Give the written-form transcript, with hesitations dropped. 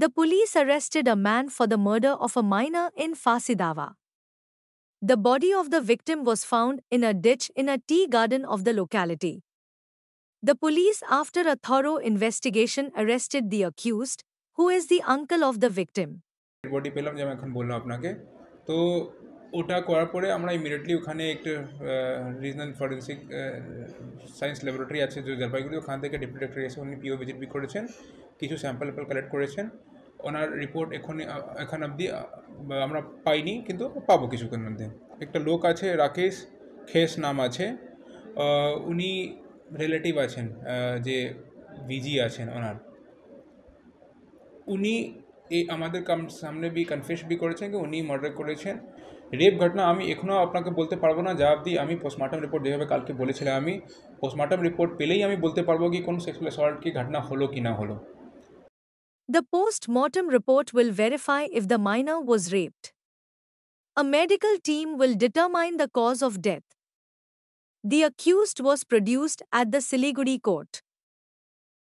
The police arrested a man for the murder of a minor in Fasidawa. The body of the victim was found in a ditch in a tea garden of the locality. The police, after a thorough investigation, arrested the accused, who is the uncle of the victim. Body পেলাম যে আমি এখন বললাম আপনাকে। তো ওটা করার পরে আমরা ইমিডিয়েটলি ওখানে একটা রিজনাল ফরেন্সিক সায়েন্স ল্যাবরেটরি আছে যে জলপাইগুড়ি, ওখান থেকে ডেপুটি ডিরেক্টর এসে উনি পিও ভিজিট করেছেন, কিছু স্যাম্পল কালেক্ট করেছেন। ওনার রিপোর্ট এখন অবধি আমরা পাইনি, কিন্তু পাবো কিছুক্ষণের মধ্যে। একটা লোক আছে রাকেশ খেস নাম আছে, উনি রিলেটিভ আছেন, যে ভিজি আছেন ওনার, উনি এই আমাদের সামনে কনফেস করেছেন যে উনি মার্ডার করেছেন। রেপ ঘটনা আমি এখনও আপনাকে বলতে পারবো না, যা অবধি আমি পোস্টমর্টম রিপোর্ট যেভাবে কালকে বলেছিলাম, আমি পোস্টমর্টম রিপোর্ট পেলেই আমি বলতে পারবো কি কোন সেক্সুয়াল অ্যাসল্ট কি ঘটনা হলো কি না হলো। The post-mortem report will verify if the minor was raped. A medical team will determine the cause of death. The accused was produced at the Siliguri court.